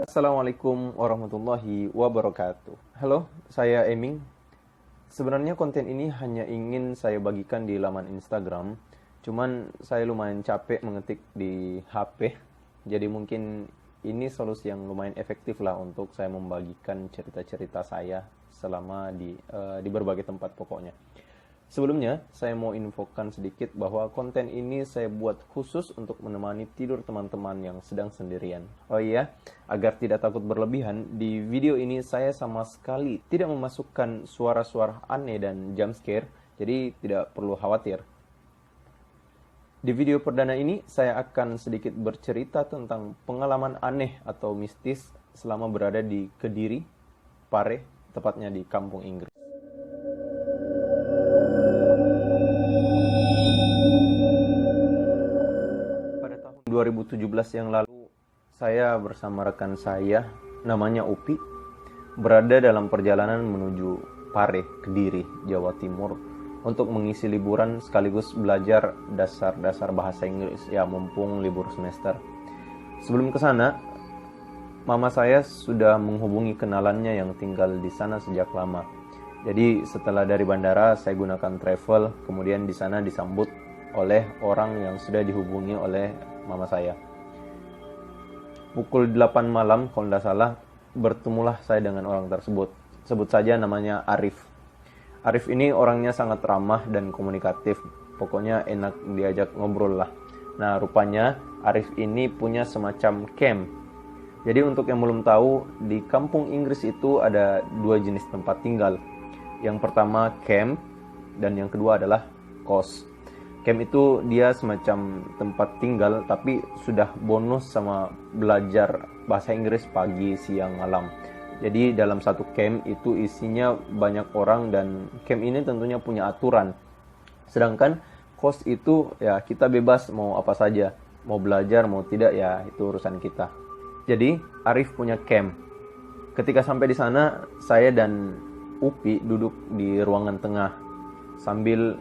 Assalamualaikum warahmatullahi wabarakatuh. Halo, saya Eming. Sebenarnya konten ini hanya ingin saya bagikan di laman Instagram. Cuman saya lumayan capek mengetik di HP. Jadi mungkin ini solusi yang lumayan efektif lah untuk saya membagikan cerita-cerita saya selama di berbagai tempat pokoknya. Sebelumnya, saya mau infokan sedikit bahwa konten ini saya buat khusus untuk menemani tidur teman-teman yang sedang sendirian. Oh iya, agar tidak takut berlebihan, di video ini saya sama sekali tidak memasukkan suara-suara aneh dan jump scare, jadi tidak perlu khawatir. Di video perdana ini, saya akan sedikit bercerita tentang pengalaman aneh atau mistis selama berada di Kediri, Pare, tepatnya di kampung Inggris. Pada tahun 2017 yang lalu, saya bersama rekan saya, namanya Upi, berada dalam perjalanan menuju Pare, Kediri, Jawa Timur, untuk mengisi liburan sekaligus belajar dasar-dasar bahasa Inggris, ya mumpung libur semester. Sebelum ke sana, mama saya sudah menghubungi kenalannya yang tinggal di sana sejak lama. Jadi setelah dari bandara, saya gunakan travel, kemudian di sana disambut oleh orang yang sudah dihubungi oleh mama saya. Pukul 8 malam, kalau tidak salah, bertemulah saya dengan orang tersebut. Sebut saja namanya Arif. Arif ini orangnya sangat ramah dan komunikatif. Pokoknya enak diajak ngobrol lah. Nah, rupanya Arif ini punya semacam camp. Jadi untuk yang belum tahu, di kampung Inggris itu ada dua jenis tempat tinggal. Yang pertama camp, dan yang kedua adalah kos. Camp itu dia semacam tempat tinggal, tapi sudah bonus sama belajar bahasa Inggris pagi, siang, malam. Jadi dalam satu camp itu isinya banyak orang dan camp ini tentunya punya aturan. Sedangkan kos itu ya kita bebas mau apa saja. Mau belajar, mau tidak ya itu urusan kita. Jadi Arif punya camp. Ketika sampai di sana, saya dan Upi duduk di ruangan tengah sambil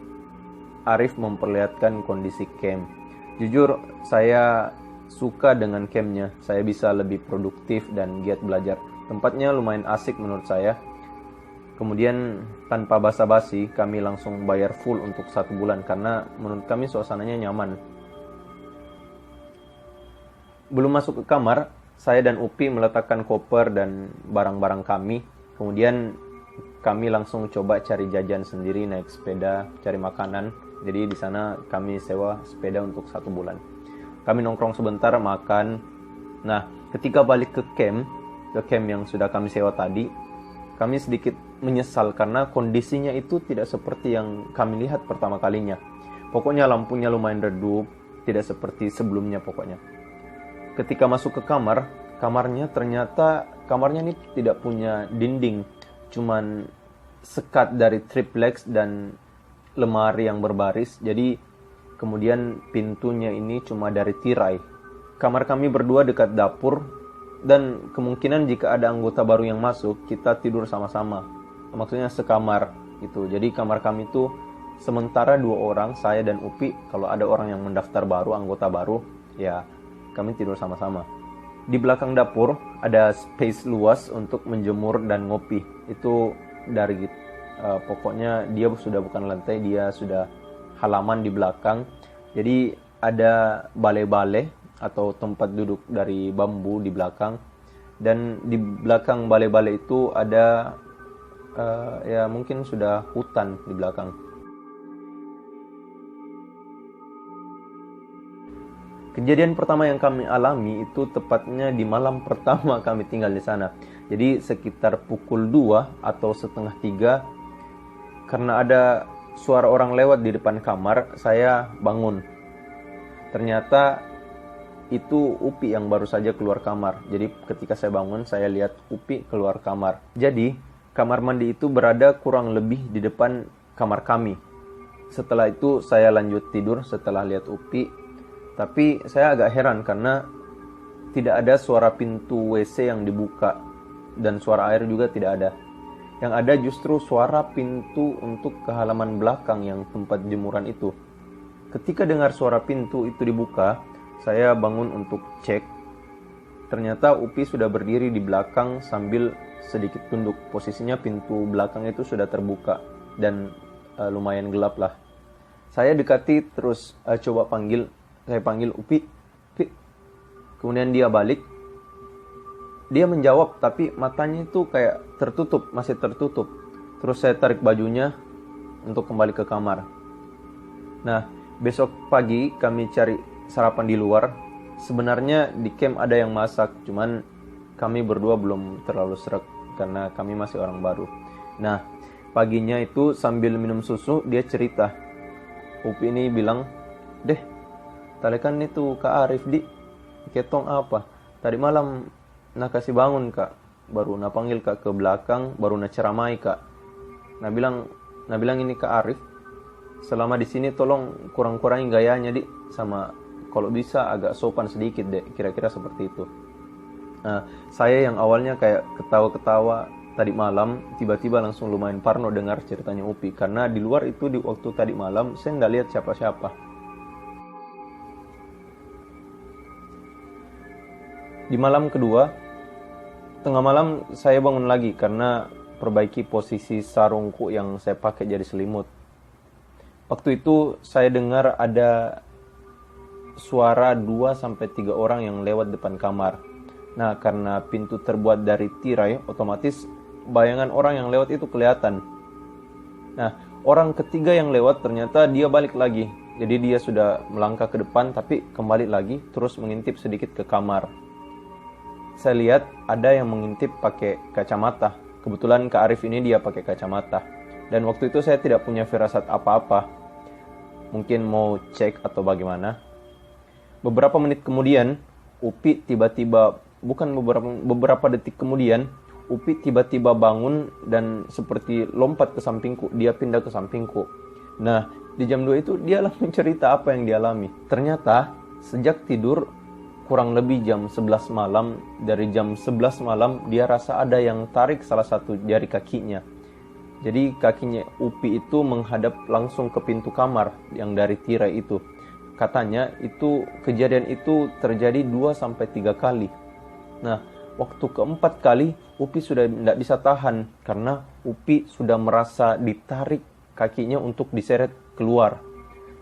Arif memperlihatkan kondisi camp. Jujur, saya suka dengan campnya. Saya bisa lebih produktif dan giat belajar. Tempatnya lumayan asik menurut saya. Kemudian tanpa basa-basi, kami langsung bayar full untuk 1 bulan karena menurut kami suasananya nyaman. Belum masuk ke kamar, saya dan Upi meletakkan koper dan barang-barang kami. Kemudian kami langsung coba cari jajan sendiri, naik sepeda, cari makanan. Jadi di sana kami sewa sepeda untuk 1 bulan. Kami nongkrong sebentar, makan. Nah, ketika balik ke camp yang sudah kami sewa tadi, kami sedikit menyesal karena kondisinya itu tidak seperti yang kami lihat pertama kalinya. Pokoknya lampunya lumayan redup, tidak seperti sebelumnya pokoknya. Ketika masuk ke kamarnya ternyata kamarnya ini tidak punya dinding, cuman sekat dari triplex dan lemari yang berbaris. Jadi kemudian pintunya ini cuma dari tirai. Kamar kami berdua dekat dapur dan kemungkinan jika ada anggota baru yang masuk, kita tidur sama-sama. Maksudnya sekamar gitu. Jadi kamar kami itu sementara 2 orang, saya dan Upi. Kalau ada orang yang mendaftar baru, anggota baru, ya kami tidur sama-sama. Di belakang dapur ada space luas untuk menjemur dan ngopi. Itu dari pokoknya dia sudah bukan lantai, dia sudah halaman di belakang. Jadi ada bale-bale atau tempat duduk dari bambu di belakang. Dan di belakang bale-bale itu ada ya mungkin sudah hutan di belakang. Kejadian pertama yang kami alami itu tepatnya di malam pertama kami tinggal di sana. Jadi sekitar pukul 2 atau setengah 3, karena ada suara orang lewat di depan kamar, saya bangun. Ternyata itu Upi yang baru saja keluar kamar. Jadi ketika saya bangun, saya lihat Upi keluar kamar. Jadi kamar mandi itu berada kurang lebih di depan kamar kami. Setelah itu saya lanjut tidur setelah lihat Upi. Tapi saya agak heran karena tidak ada suara pintu WC yang dibuka dan suara air juga tidak ada. Yang ada justru suara pintu untuk ke halaman belakang yang tempat jemuran itu. Ketika dengar suara pintu itu dibuka, saya bangun untuk cek. ternyata Upi sudah berdiri di belakang sambil sedikit tunduk. Posisinya pintu belakang itu sudah terbuka dan lumayan gelap lah. Saya dekati terus saya panggil Upi, Upi. Kemudian dia balik. Dia menjawab tapi matanya itu kayak masih tertutup. Terus saya tarik bajunya untuk kembali ke kamar. Nah, besok pagi kami cari sarapan di luar. Sebenarnya di camp ada yang masak, cuman kami berdua belum terlalu sreg karena kami masih orang baru. Nah, paginya itu sambil minum susu dia cerita. Upi ini bilang, "Deh, talekan itu Kak Arif di ketong apa? Tadi malam nak kasih bangun Kak, baru nak panggil Kak ke belakang, baru nak ceramai Kak. Nah bilang ini Kak Arif, selama di sini tolong kurang-kurangin gayanya di, sama kalau bisa agak sopan sedikit deh, kira-kira seperti itu." Nah, saya yang awalnya kayak ketawa-ketawa tadi malam, tiba-tiba langsung lumayan parno dengar ceritanya Upi. Karena di luar itu di waktu tadi malam, saya nggak lihat siapa-siapa. Di malam kedua, tengah malam saya bangun lagi karena perbaiki posisi sarungku yang saya pakai jadi selimut. Waktu itu saya dengar ada suara 2-3 orang yang lewat depan kamar. Nah, karena pintu terbuat dari tirai, otomatis bayangan orang yang lewat itu kelihatan. Nah, orang ketiga yang lewat ternyata dia balik lagi. Jadi dia sudah melangkah ke depan tapi kembali lagi terus mengintip sedikit ke kamar. Saya lihat ada yang mengintip pakai kacamata. Kebetulan Kak Arif ini dia pakai kacamata. Dan waktu itu saya tidak punya firasat apa-apa. Mungkin mau cek atau bagaimana. Beberapa menit kemudian, Upi tiba-tiba, beberapa detik kemudian, Upi tiba-tiba bangun dan seperti lompat ke sampingku. Dia pindah ke sampingku. Nah, di jam 2 itu dia langsung cerita apa yang dialami. Ternyata, sejak tidur, kurang lebih jam 11 malam, dari jam 11 malam, dia rasa ada yang tarik salah satu jari kakinya. Jadi kakinya Upi itu menghadap langsung ke pintu kamar yang dari tirai itu. Katanya itu kejadian itu terjadi 2-3 kali. Nah, waktu keempat kali Upi sudah tidak bisa tahan karena Upi sudah merasa ditarik kakinya untuk diseret keluar.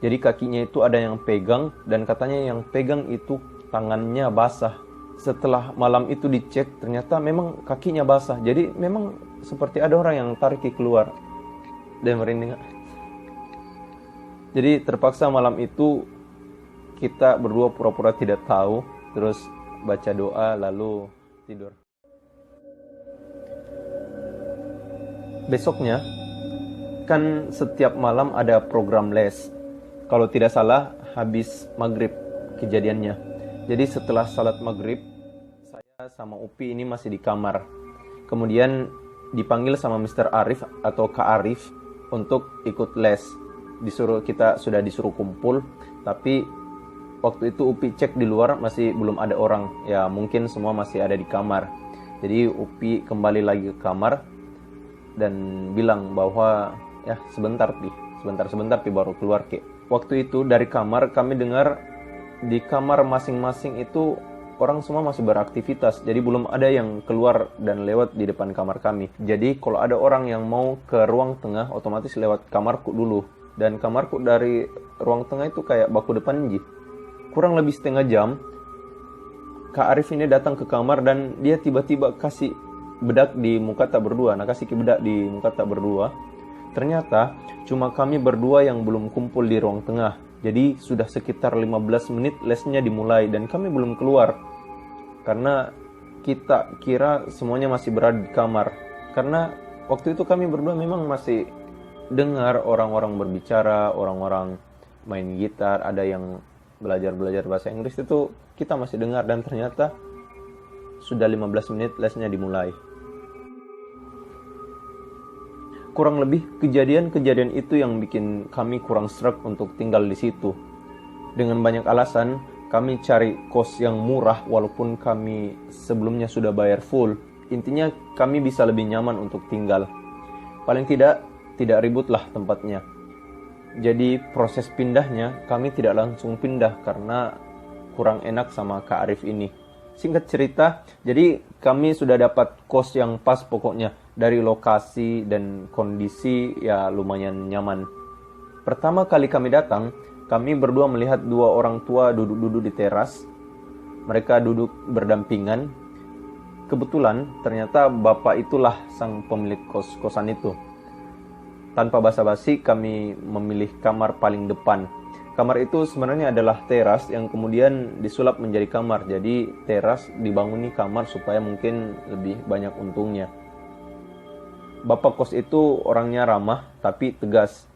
Jadi kakinya itu ada yang pegang dan katanya yang pegang itu tangannya basah. Setelah malam itu dicek ternyata memang kakinya basah. Jadi memang seperti ada orang yang tarik keluar. Dan merinding. Jadi terpaksa malam itu kita berdua pura-pura tidak tahu, terus baca doa lalu tidur. Besoknya, kan setiap malam ada program les. Kalau tidak salah, habis maghrib kejadiannya. Jadi setelah salat maghrib, saya sama Upi ini masih di kamar. Kemudian dipanggil sama Mr. Arif atau Kak Arif untuk ikut les. Kita sudah disuruh kumpul, tapi waktu itu Upi cek di luar masih belum ada orang. Ya mungkin semua masih ada di kamar. Jadi Upi kembali lagi ke kamar dan bilang bahwa ya sebentar pi baru keluar ke. Waktu itu dari kamar kami dengar di kamar masing-masing itu orang semua masih beraktivitas. Jadi belum ada yang keluar dan lewat di depan kamar kami. Jadi kalau ada orang yang mau ke ruang tengah otomatis lewat kamarku dulu. Dan kamarku dari ruang tengah itu kayak baku depan ji. Kurang lebih setengah jam, Kak Arif ini datang ke kamar dan dia tiba-tiba kasih bedak di muka tak berdua. Nah, kasih bedak di muka tak berdua. Ternyata cuma kami berdua yang belum kumpul di ruang tengah. Jadi sudah sekitar 15 menit lesnya dimulai dan kami belum keluar. Karena kita kira semuanya masih berada di kamar. Karena waktu itu kami berdua memang masih dengar orang-orang berbicara, orang-orang main gitar, ada yang belajar bahasa Inggris, itu kita masih dengar dan ternyata sudah 15 menit lesnya dimulai. Kurang lebih kejadian-kejadian itu yang bikin kami kurang sreg untuk tinggal di situ. Dengan banyak alasan, kami cari kos yang murah walaupun kami sebelumnya sudah bayar full. Intinya kami bisa lebih nyaman untuk tinggal. Paling tidak ributlah tempatnya. Jadi proses pindahnya kami tidak langsung pindah karena kurang enak sama Kak Arif ini. Singkat cerita, jadi kami sudah dapat kos yang pas pokoknya. Dari lokasi dan kondisi ya lumayan nyaman. Pertama kali kami datang, kami berdua melihat dua orang tua duduk-duduk di teras. Mereka duduk berdampingan. Kebetulan ternyata bapak itulah sang pemilik kos-kosan itu. Tanpa basa-basi kami memilih kamar paling depan. Kamar itu sebenarnya adalah teras yang kemudian disulap menjadi kamar. Jadi teras dibanguni kamar supaya mungkin lebih banyak untungnya. Bapak kos itu orangnya ramah tapi tegas.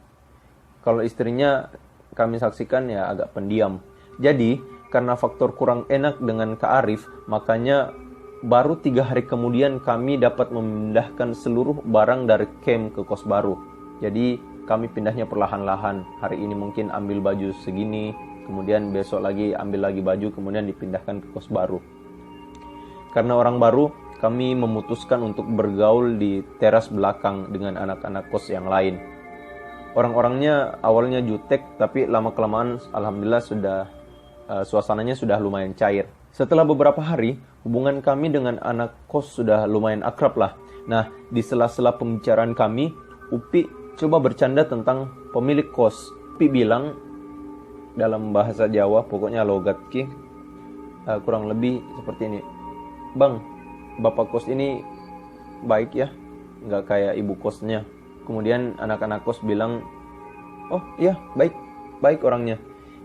Kalau istrinya kami saksikan ya agak pendiam. Jadi karena faktor kurang enak dengan Kak Arif, makanya baru 3 hari kemudian kami dapat memindahkan seluruh barang dari camp ke kos baru. Jadi kami pindahnya perlahan-lahan. Hari ini mungkin ambil baju segini, kemudian besok lagi ambil lagi baju, kemudian dipindahkan ke kos baru. Karena orang baru, kami memutuskan untuk bergaul di teras belakang dengan anak-anak kos yang lain. Orang-orangnya awalnya jutek, tapi lama-kelamaan alhamdulillah suasananya sudah lumayan cair. Setelah beberapa hari, hubungan kami dengan anak kos sudah lumayan akrab lah. Nah, di sela-sela pembicaraan kami, Upi coba bercanda tentang pemilik kos. Upi bilang dalam bahasa Jawa, pokoknya logat ki, kurang lebih seperti ini. Bang, bapak kos ini baik ya, nggak kayak ibu kosnya. Kemudian anak-anak kos bilang, oh iya baik orangnya.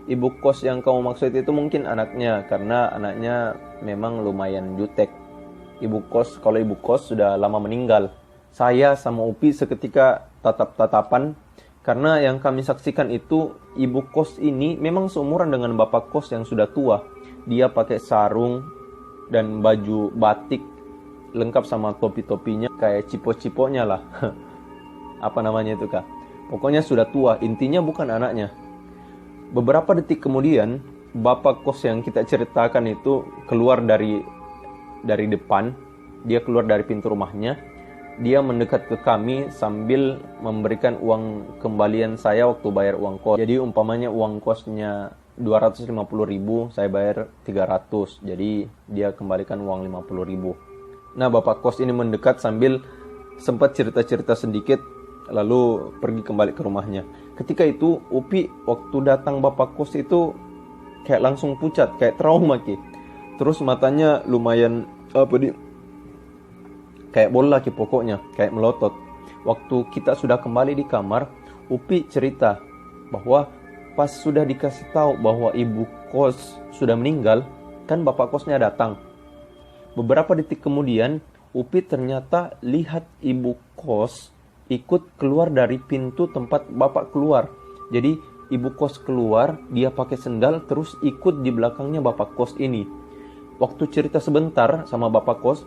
Ibu kos yang kamu maksud itu mungkin anaknya, karena anaknya memang lumayan jutek. Kalau ibu kos sudah lama meninggal. Saya sama Upi seketika tatap-tatapan, karena yang kami saksikan itu ibu kos ini memang seumuran dengan bapak kos yang sudah tua. Dia pakai sarung dan baju batik lengkap sama topi-topinya kayak cipo-ciponya lah. Apa namanya itu kak? Pokoknya sudah tua, intinya bukan anaknya. Beberapa detik kemudian, bapak kos yang kita ceritakan itu keluar dari depan. Dia keluar dari pintu rumahnya. Dia mendekat ke kami sambil memberikan uang kembalian saya waktu bayar uang kos. Jadi umpamanya uang kosnya 250.000, saya bayar 300. Jadi dia kembalikan uang 50.000. Nah, bapak kos ini mendekat sambil sempat cerita-cerita sedikit, lalu pergi kembali ke rumahnya. Ketika itu, Upi waktu datang bapak kos itu kayak langsung pucat, kayak trauma ki. Terus matanya lumayan kayak bola ki pokoknya, kayak melotot. Waktu kita sudah kembali di kamar, Upi cerita bahwa pas sudah dikasih tahu bahwa ibu kos sudah meninggal, kan bapak kosnya datang. Beberapa detik kemudian, Upi ternyata lihat ibu kos ikut keluar dari pintu tempat bapak keluar. Jadi ibu kos keluar, dia pakai sendal terus ikut di belakangnya bapak kos ini. Waktu cerita sebentar sama bapak kos,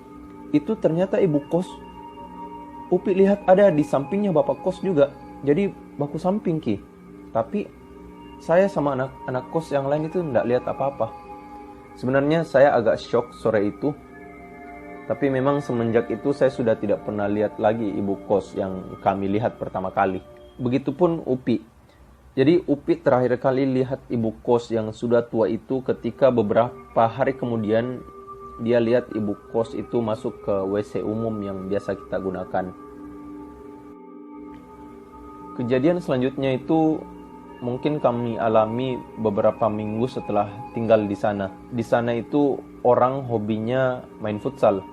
itu ternyata ibu kos Upi lihat ada di sampingnya bapak kos juga. Jadi baku samping ki. Tapi saya sama anak kos yang lain itu nggak lihat apa-apa. Sebenarnya saya agak shock sore itu. Tapi memang semenjak itu saya sudah tidak pernah lihat lagi ibu kos yang kami lihat pertama kali. Begitupun Upi. Jadi Upi terakhir kali lihat ibu kos yang sudah tua itu ketika beberapa hari kemudian dia lihat ibu kos itu masuk ke WC umum yang biasa kita gunakan. Kejadian selanjutnya itu mungkin kami alami beberapa minggu setelah tinggal di sana. Di sana itu orang hobinya main futsal.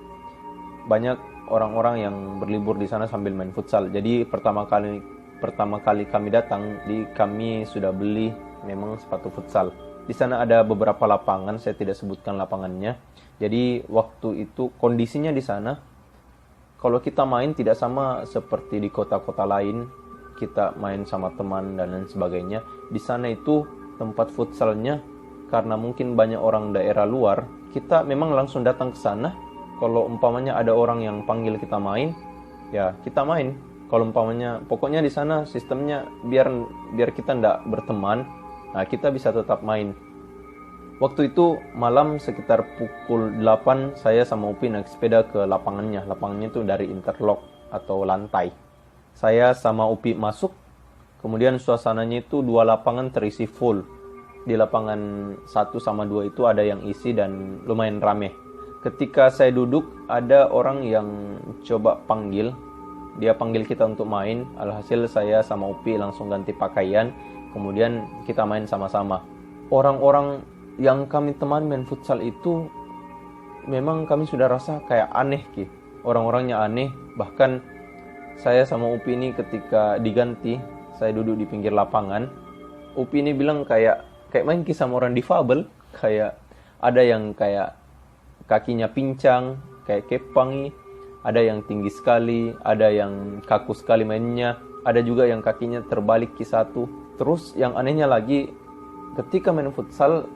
Banyak orang-orang yang berlibur di sana sambil main futsal. Jadi pertama kali kami datang, kami sudah beli memang sepatu futsal. Di sana ada beberapa lapangan, saya tidak sebutkan lapangannya. Jadi waktu itu kondisinya di sana, kalau kita main tidak sama seperti di kota-kota lain, kita main sama teman dan lain sebagainya. Di sana itu tempat futsalnya, karena mungkin banyak orang daerah luar, kita memang langsung datang ke sana. Kalau umpamanya ada orang yang panggil kita main, ya kita main. Kalau umpamanya, pokoknya di sana sistemnya biar kita nggak berteman, nah kita bisa tetap main. Waktu itu malam sekitar pukul 8 saya sama Upi naik sepeda ke lapangannya. Lapangannya itu dari interlock atau lantai. Saya sama Upi masuk, kemudian suasananya itu 2 lapangan terisi full. Di lapangan 1 sama 2 itu ada yang isi dan lumayan rame. Ketika saya duduk, ada orang yang coba panggil. Dia panggil kita untuk main. Alhasil saya sama Upi langsung ganti pakaian. Kemudian kita main sama-sama. Orang-orang yang kami teman main futsal itu memang kami sudah rasa kayak aneh Ki. Orang-orangnya aneh. Bahkan saya sama Upi ini ketika diganti, saya duduk di pinggir lapangan. Upi ini bilang kayak main Ki sama orang difabel. Kayak ada yang kayak kakinya pincang, kayak kepangi. Ada yang tinggi sekali, ada yang kaku sekali mainnya. Ada juga yang kakinya terbalik Ki satu. Terus yang anehnya lagi, ketika main futsal,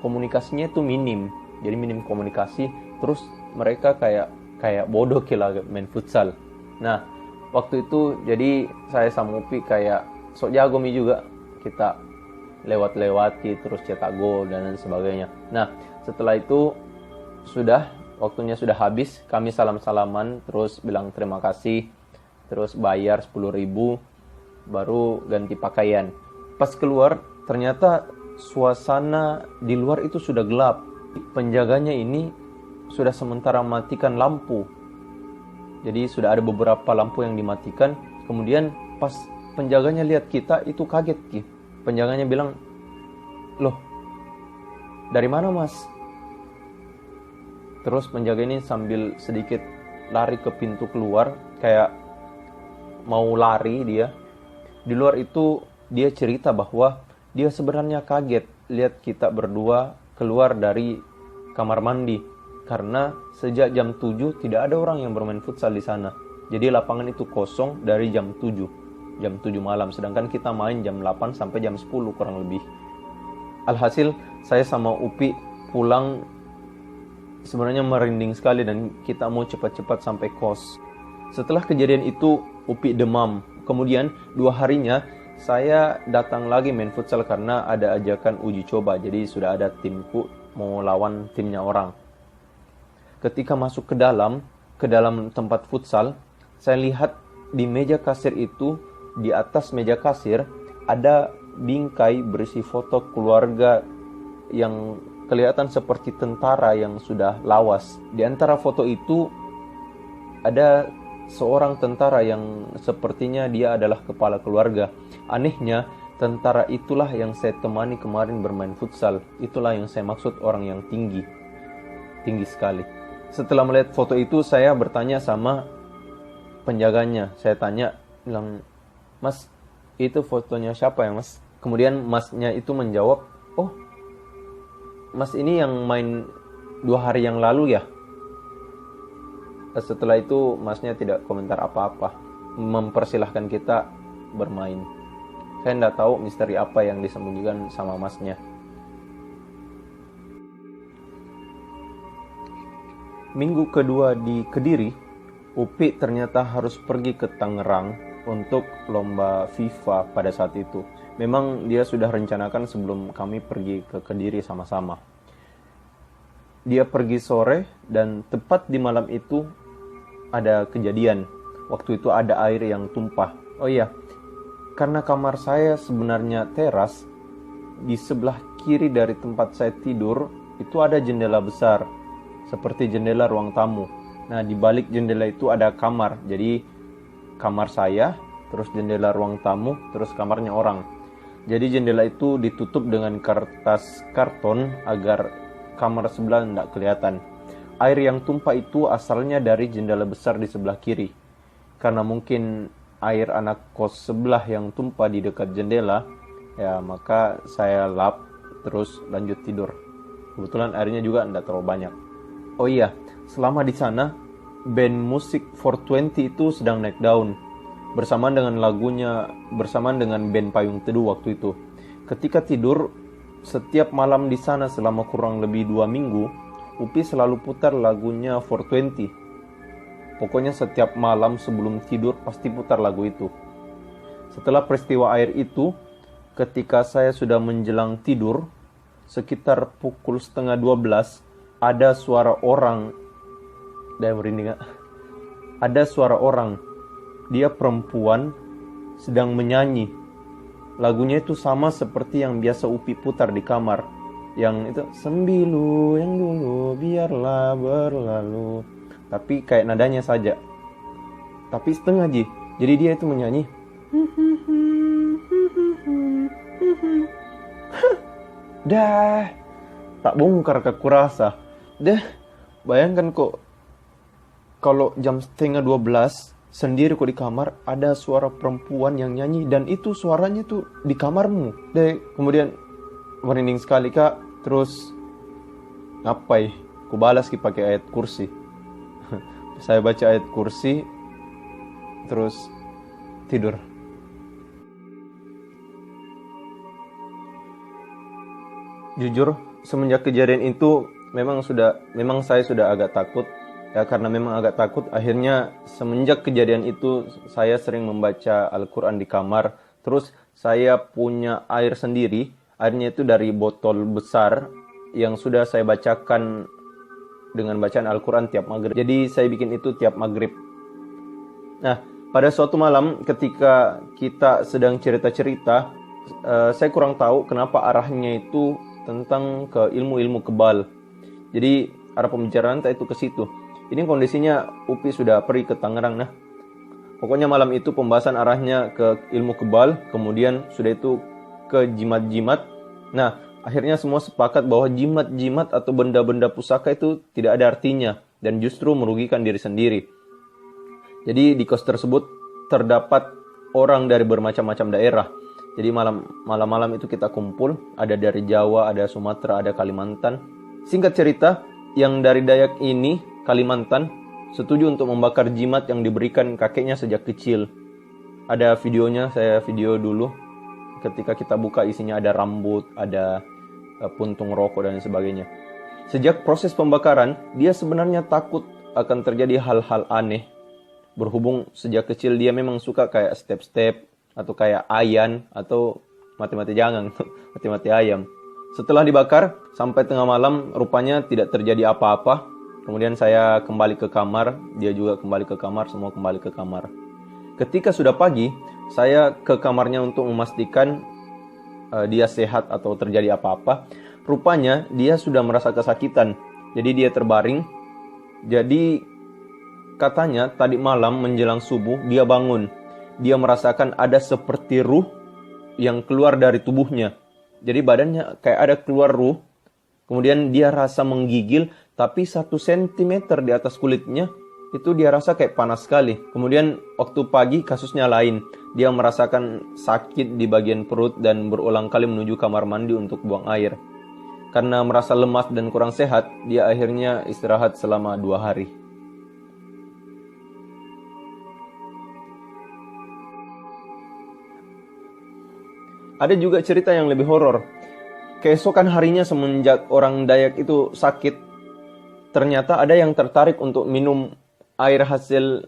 komunikasinya itu minim. Jadi minim komunikasi. Terus mereka kayak bodoh Ki lah main futsal. Nah, waktu itu jadi saya sama Upi kayak sok jago mi juga. Kita lewat-lewati terus cetak gol dan lain sebagainya. Nah, setelah itu waktunya sudah habis, kami salam-salaman, terus bilang terima kasih, terus bayar 10.000, baru ganti pakaian. Pas keluar, ternyata suasana di luar itu sudah gelap. Penjaganya ini sudah sementara matikan lampu. Jadi sudah ada beberapa lampu yang dimatikan. Kemudian pas penjaganya lihat kita, itu kaget Ki. Penjaganya bilang, "Loh, dari mana Mas?" Terus penjaga ini sambil sedikit lari ke pintu keluar, kayak mau lari dia. Di luar itu dia cerita bahwa dia sebenarnya kaget lihat kita berdua keluar dari kamar mandi. Karena sejak jam 7 tidak ada orang yang bermain futsal di sana. Jadi lapangan itu kosong dari jam 7 malam. Sedangkan kita main jam 8 sampai jam 10 kurang lebih. Alhasil saya sama Upi pulang sebenarnya merinding sekali dan kita mau cepat-cepat sampai kos. Setelah kejadian itu Upi demam. Kemudian 2 harinya saya datang lagi main futsal karena ada ajakan uji coba. Jadi sudah ada timku mau lawan timnya orang. Ketika masuk ke dalam tempat futsal, saya lihat di meja kasir itu, di atas meja kasir ada bingkai berisi foto keluarga yang kelihatan seperti tentara yang sudah lawas. Di antara foto itu ada seorang tentara yang sepertinya dia adalah kepala keluarga. Anehnya, tentara itulah yang saya temani kemarin bermain futsal. Itulah yang saya maksud orang yang tinggi sekali. Setelah melihat foto itu, saya bertanya sama penjaganya. Saya tanya, bilang, "Mas, itu fotonya siapa ya Mas?" Kemudian masnya itu menjawab, "Oh, Mas ini yang main 2 hari yang lalu ya?" Setelah itu masnya tidak komentar apa-apa, mempersilahkan kita bermain. Saya tidak tahu misteri apa yang disembunyikan sama masnya. Minggu kedua di Kediri, Upi ternyata harus pergi ke Tangerang untuk lomba FIFA pada saat itu. Memang dia sudah rencanakan sebelum kami pergi ke Kediri sama-sama. Dia pergi sore dan tepat di malam itu ada kejadian. Waktu itu ada air yang tumpah. Oh iya, karena kamar saya sebenarnya teras, di sebelah kiri dari tempat saya tidur itu ada jendela besar, seperti jendela ruang tamu. Nah, di balik jendela itu ada kamar. Jadi kamar saya, terus jendela ruang tamu, terus kamarnya orang. Jadi jendela itu ditutup dengan kertas karton agar kamar sebelah tidak kelihatan. Air yang tumpah itu asalnya dari jendela besar di sebelah kiri. Karena mungkin air anak kos sebelah yang tumpah di dekat jendela, ya maka saya lap terus lanjut tidur. Kebetulan airnya juga tidak terlalu banyak. Oh iya, selama di sana band musik 420 itu sedang naik daun bersamaan dengan band Payung Teduh waktu itu. Ketika tidur, setiap malam di sana selama kurang lebih 2 minggu, Upi selalu putar lagunya 420. Pokoknya setiap malam sebelum tidur pasti putar lagu itu. Setelah peristiwa air itu, ketika saya sudah menjelang tidur, sekitar pukul 11:30, ada suara orang. Ada suara orang. Dia perempuan sedang menyanyi. Lagunya itu sama seperti yang biasa Upi putar di kamar. yang itu sembilu yang dulu biarlah berlalu, tapi kayak nadanya saja, tapi setengah Ji. Jadi dia itu menyanyi dah, tak bongkar ke kurasa. Dah, bayangkan kok kalau jam setengah 12 sendiri kok di kamar ada suara perempuan yang nyanyi dan itu suaranya tuh di kamarmu. Deh, kemudian merinding sekali Kak. Terus ngapai? Ku balas pakai ayat kursi. Saya baca ayat kursi, terus tidur. Jujur, semenjak kejadian itu memang saya sudah agak takut. Ya, karena memang agak takut, akhirnya semenjak kejadian itu saya sering membaca Al-Quran di kamar. Terus saya punya air sendiri, airnya itu dari botol besar yang sudah saya bacakan dengan bacaan Al-Quran tiap maghrib. Jadi saya bikin itu tiap maghrib. Nah, pada suatu malam ketika kita sedang cerita-cerita, saya kurang tahu kenapa arahnya itu tentang ke ilmu-ilmu kebal. Jadi arah pembicaraan itu ke situ. Ini kondisinya Upi sudah pergi ke Tangerang. Nah, pokoknya malam itu pembahasan arahnya ke ilmu kebal, kemudian sudah itu ke jimat-jimat. Nah, akhirnya semua sepakat bahwa jimat-jimat atau benda-benda pusaka itu tidak ada artinya dan justru merugikan diri sendiri. Jadi di kos tersebut terdapat orang dari bermacam-macam daerah. Jadi malam-malam itu kita kumpul, ada dari Jawa, ada Sumatera, ada Kalimantan. Singkat cerita, yang dari Dayak ini Kalimantan setuju untuk membakar jimat yang diberikan kakeknya sejak kecil. Ada videonya, saya video dulu. Ketika kita buka isinya ada rambut, ada puntung rokok dan sebagainya. Sejak proses pembakaran, dia sebenarnya takut akan terjadi hal-hal aneh. Berhubung sejak kecil dia memang suka kayak step-step atau kayak ayan atau mati-mati jangan, mati-mati ayam. Setelah dibakar sampai tengah malam rupanya tidak terjadi apa-apa. Kemudian saya kembali ke kamar, dia juga kembali ke kamar, semua kembali ke kamar. Ketika sudah pagi, saya ke kamarnya untuk memastikan dia sehat atau terjadi apa-apa. Rupanya dia sudah merasa kesakitan, jadi dia terbaring. Jadi katanya tadi malam menjelang subuh dia bangun. Dia merasakan ada seperti ruh yang keluar dari tubuhnya. Jadi badannya kayak ada keluar ruh. Kemudian dia rasa menggigil, tapi 1 sentimeter di atas kulitnya itu dia rasa kayak panas sekali. Kemudian waktu pagi kasusnya lain. Dia merasakan sakit di bagian perut dan berulang kali menuju kamar mandi untuk buang air. Karena merasa lemas dan kurang sehat, dia akhirnya istirahat selama 2 hari. Ada juga cerita yang lebih horor. Keesokan harinya semenjak orang Dayak itu sakit, ternyata ada yang tertarik untuk minum air hasil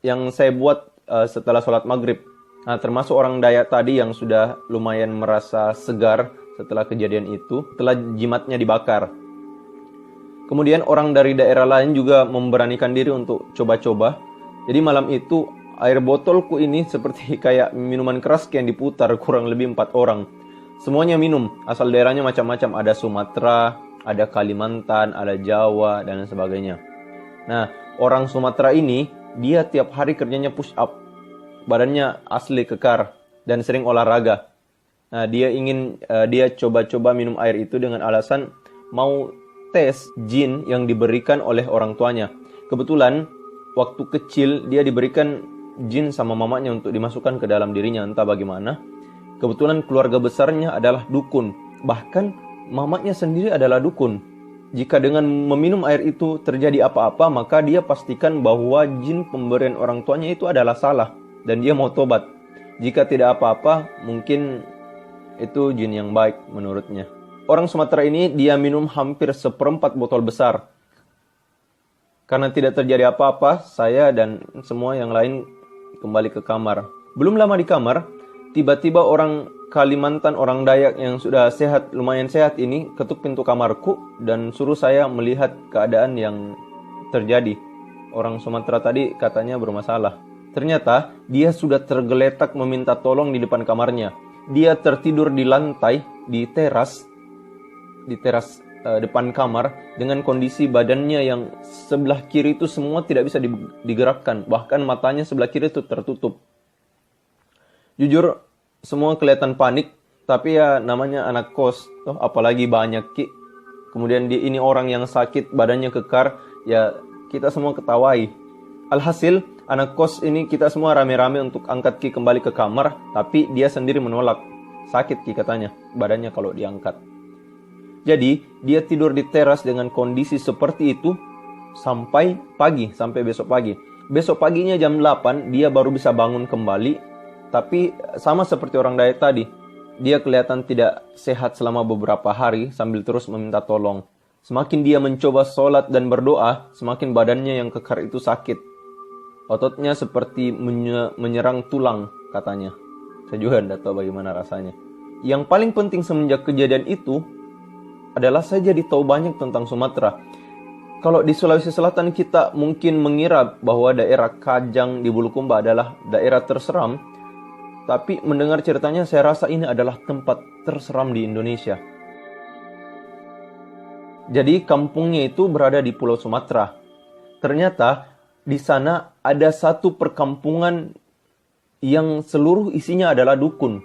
yang saya buat setelah sholat maghrib. Nah, termasuk orang Dayak tadi yang sudah lumayan merasa segar setelah kejadian itu, setelah jimatnya dibakar. Kemudian orang dari daerah lain juga memberanikan diri untuk coba-coba. Jadi malam itu air botolku ini seperti kayak minuman keras yang diputar kurang lebih 4 orang. Semuanya minum, asal daerahnya macam-macam. Ada Sumatera, ada Kalimantan, ada Jawa, dan sebagainya. Nah, orang Sumatera ini, dia tiap hari kerjanya push up. Badannya asli kekar, dan sering olahraga. Nah, dia coba-coba minum air itu dengan alasan mau tes jin yang diberikan oleh orang tuanya. Kebetulan, waktu kecil dia diberikan jin sama mamanya untuk dimasukkan ke dalam dirinya, entah bagaimana. Kebetulan keluarga besarnya adalah dukun. Bahkan mamanya sendiri adalah dukun. Jika dengan meminum air itu terjadi apa-apa, maka dia pastikan bahwa jin pemberian orang tuanya itu adalah salah. Dan dia mau tobat. Jika tidak apa-apa, mungkin itu jin yang baik menurutnya. Orang Sumatera ini dia minum hampir 1/4 botol besar. Karena tidak terjadi apa-apa, saya dan semua yang lain kembali ke kamar. Belum lama di kamar, tiba-tiba orang Kalimantan, orang Dayak yang sudah sehat, lumayan sehat ini ketuk pintu kamarku dan suruh saya melihat keadaan yang terjadi. Orang Sumatera tadi katanya bermasalah. Ternyata dia sudah tergeletak meminta tolong di depan kamarnya. Dia tertidur di lantai, di teras. di teras depan kamar dengan kondisi badannya yang sebelah kiri itu semua tidak bisa digerakkan, bahkan matanya sebelah kiri itu tertutup. Jujur semua kelihatan panik, tapi ya namanya anak kos, toh apalagi banyak ki. Kemudian dia ini orang yang sakit, badannya kekar, ya kita semua ketawai. Alhasil anak kos ini kita semua rame-rame untuk angkat ki kembali ke kamar, tapi dia sendiri menolak. Sakit ki katanya, badannya kalau diangkat. Jadi, dia tidur di teras dengan kondisi seperti itu sampai pagi, sampai besok pagi. Besok paginya jam 8, dia baru bisa bangun kembali. Tapi sama seperti orang diet tadi, dia kelihatan tidak sehat selama beberapa hari sambil terus meminta tolong. Semakin dia mencoba sholat dan berdoa, semakin badannya yang kekar itu sakit. Ototnya seperti menyerang tulang, katanya. Saya juga tidak tahu bagaimana rasanya. Yang paling penting semenjak kejadian itu adalah saya jadi tahu banyak tentang Sumatera. Kalau di Sulawesi Selatan kita mungkin mengira bahwa daerah Kajang di Bulukumba adalah daerah terseram, tapi mendengar ceritanya saya rasa ini adalah tempat terseram di Indonesia. Jadi kampungnya itu berada di Pulau Sumatera. Ternyata di sana ada satu perkampungan yang seluruh isinya adalah dukun.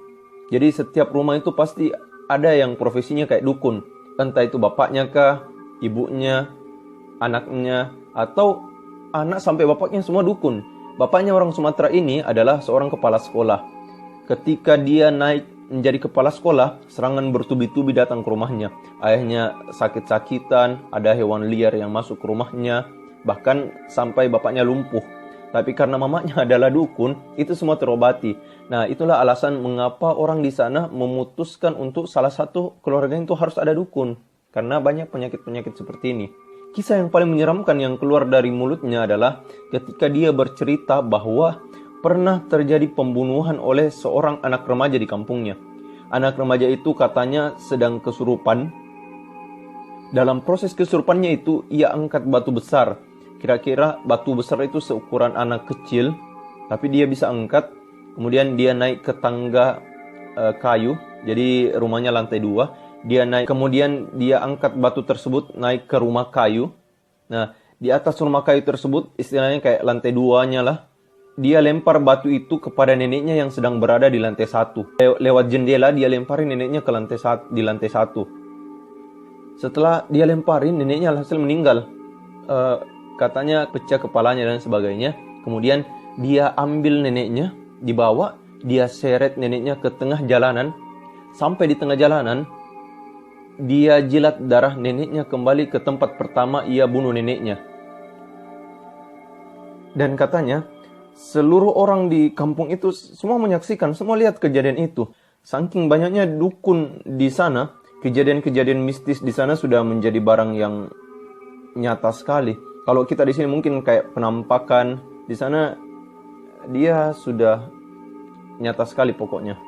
Jadi setiap rumah itu pasti ada yang profesinya kayak dukun. Entah itu bapaknya kah, ibunya, anaknya, atau anak sampai bapaknya semua dukun. Bapaknya orang Sumatera ini adalah seorang kepala sekolah. Ketika dia naik menjadi kepala sekolah, serangan bertubi-tubi datang ke rumahnya. Ayahnya sakit-sakitan, ada hewan liar yang masuk ke rumahnya, bahkan sampai bapaknya lumpuh. Tapi karena mamanya adalah dukun, itu semua terobati. Nah, itulah alasan mengapa orang di sana memutuskan untuk salah satu keluarga itu harus ada dukun. Karena banyak penyakit-penyakit seperti ini. Kisah yang paling menyeramkan yang keluar dari mulutnya adalah ketika dia bercerita bahwa pernah terjadi pembunuhan oleh seorang anak remaja di kampungnya. Anak remaja itu katanya sedang kesurupan. Dalam proses kesurupannya itu, ia angkat batu besar. Kira-kira batu besar itu seukuran anak kecil, tapi dia bisa angkat. Kemudian dia naik ke tangga kayu, jadi rumahnya lantai 2. Dia naik, kemudian dia angkat batu tersebut naik ke rumah kayu. Nah, di atas rumah kayu tersebut, istilahnya kayak lantai 2-nya lah. Dia lempar batu itu kepada neneknya yang sedang berada di lantai 1. Lewat jendela dia lemparin neneknya ke lantai 1, di lantai 1. Setelah dia lemparin, neneknya hasil meninggal. Katanya pecah kepalanya dan sebagainya. Kemudian dia ambil neneknya, dibawa, dia seret neneknya ke tengah jalanan. Sampai di tengah jalanan, dia jilat darah neneknya kembali ke tempat pertama ia bunuh neneknya. Dan katanya, seluruh orang di kampung itu semua menyaksikan, semua lihat kejadian itu. Saking banyaknya dukun di sana, kejadian-kejadian mistis di sana sudah menjadi barang yang nyata sekali. Kalau kita di sini mungkin kayak penampakan, di sana dia sudah nyata sekali pokoknya.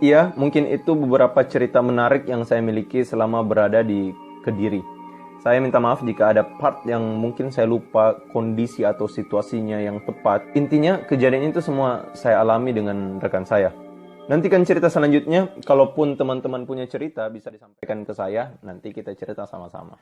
Iya, mungkin itu beberapa cerita menarik yang saya miliki selama berada di Kediri. Saya minta maaf jika ada part yang mungkin saya lupa kondisi atau situasinya yang tepat. Intinya kejadian itu semua saya alami dengan rekan saya. Nantikan cerita selanjutnya, kalaupun teman-teman punya cerita bisa disampaikan ke saya, nanti kita cerita sama-sama.